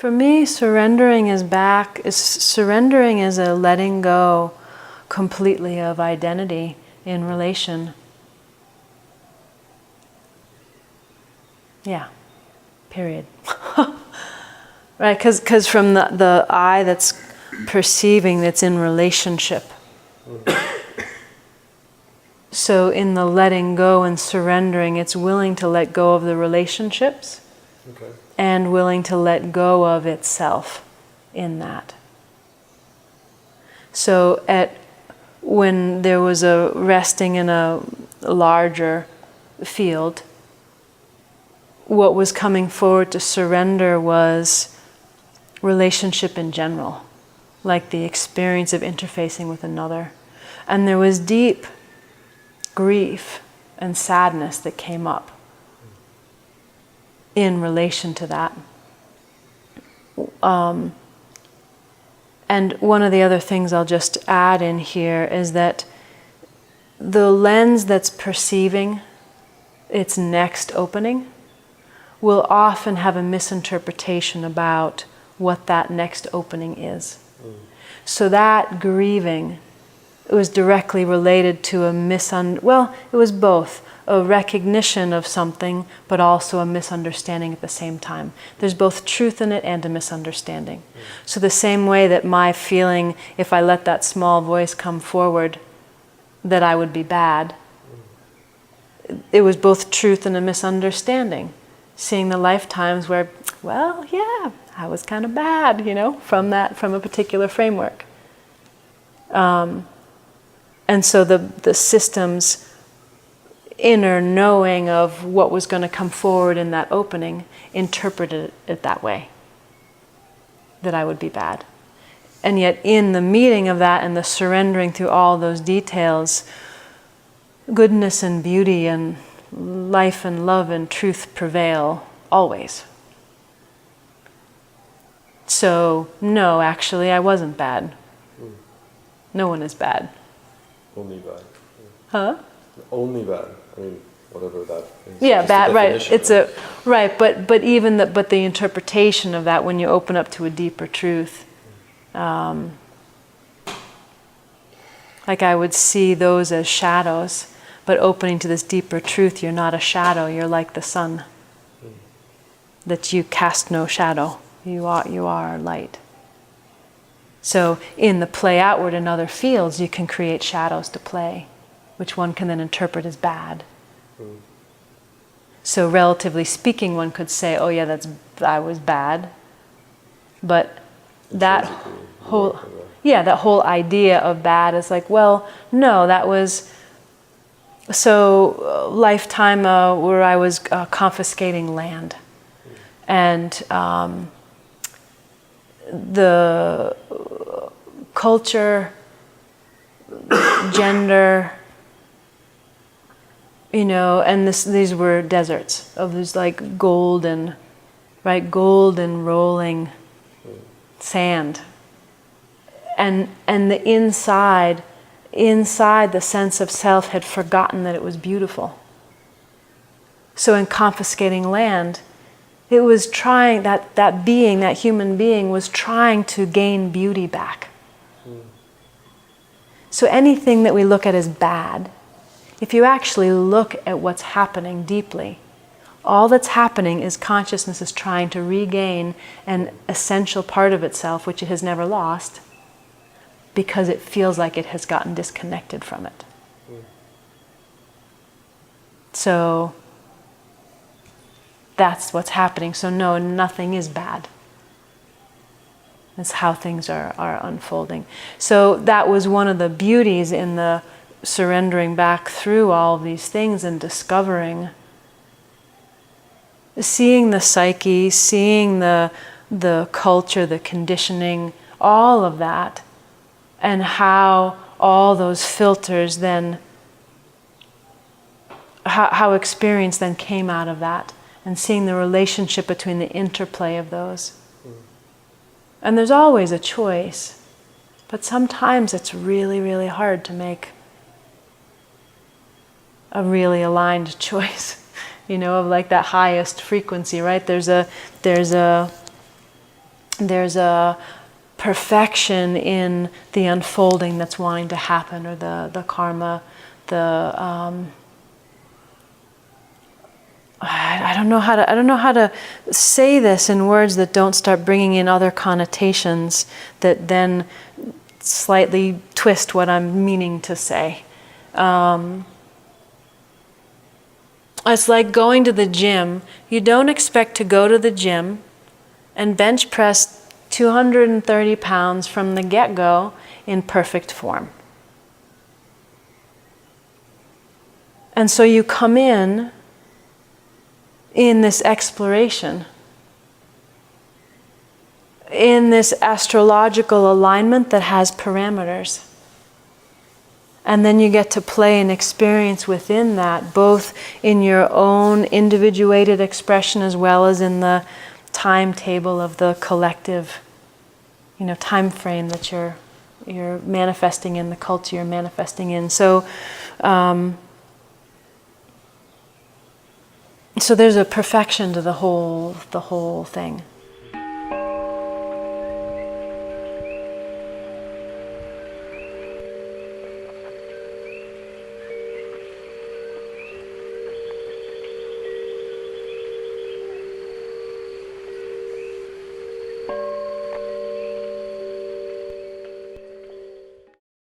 For me, surrendering is a letting go completely of identity in relation. Yeah, period. Right, because from the I that's perceiving, that's in relationship. So in the letting go and surrendering, it's willing to let go of the relationships. Okay. And willing to let go of itself in that. So when there was a resting in a larger field, what was coming forward to surrender was relationship in general, like the experience of interfacing with another. And there was deep grief and sadness that came up in relation to that. And one of the other things I'll just add in here is that the lens that's perceiving its next opening will often have a misinterpretation about what that next opening is. So that grieving was directly related to it was both. A recognition of something, but also a misunderstanding at the same time. There's both truth in it and a misunderstanding. So the same way that my feeling, if I let that small voice come forward, that I would be bad, it was both truth and a misunderstanding. Seeing the lifetimes where, well, yeah, I was kind of bad, from a particular framework. And so the system's inner knowing of what was going to come forward in that opening interpreted it that way, that I would be bad. And yet in the meeting of that and the surrendering through all those details, goodness and beauty and life and love and truth prevail always. So no, actually I wasn't bad. No one is bad. Only bad. Huh? Only bad. I mean, whatever that is. Yeah, bad. Right. It's right? But even the interpretation of that, when you open up to a deeper truth, like I would see those as shadows, but opening to this deeper truth, you're not a shadow. You're like the sun. That you cast no shadow. You are light. So in the play outward in other fields, you can create shadows to play, which one can then interpret as bad. So relatively speaking, one could say, oh yeah, I was bad. But that whole idea of bad is like, well, no, that was, so lifetime where I was confiscating land. And the culture, gender, and these were deserts of these like golden rolling sand, and the inside the sense of self had forgotten that it was beautiful. So in confiscating land, it was trying, that being, that human being was trying to gain beauty back. So anything that we look at as bad, if you actually look at what's happening deeply, all that's happening is consciousness is trying to regain an essential part of itself, which it has never lost, because it feels like it has gotten disconnected from it. So that's what's happening. So no, nothing is bad. That's how things are unfolding. So that was one of the beauties in the surrendering back through all of these things and discovering, seeing the psyche, seeing the culture, the conditioning, all of that, and how all those filters then, how experience then came out of that, and seeing the relationship between the interplay of those. And there's always a choice, but sometimes it's really, really hard to make a really aligned choice, of like that highest frequency, right? There's a there's a perfection in the unfolding that's wanting to happen, or the karma, I don't know how to say this in words that don't start bringing in other connotations that then slightly twist what I'm meaning to say. It's like going to the gym. You don't expect to go to the gym and bench press 230 pounds from the get-go in perfect form. And so you come in this exploration, in this astrological alignment that has parameters. And then you get to play and experience within that, both in your own individuated expression as well as in the timetable of the collective, time frame that you're manifesting in, the culture you're manifesting in. So there's a perfection to the whole thing.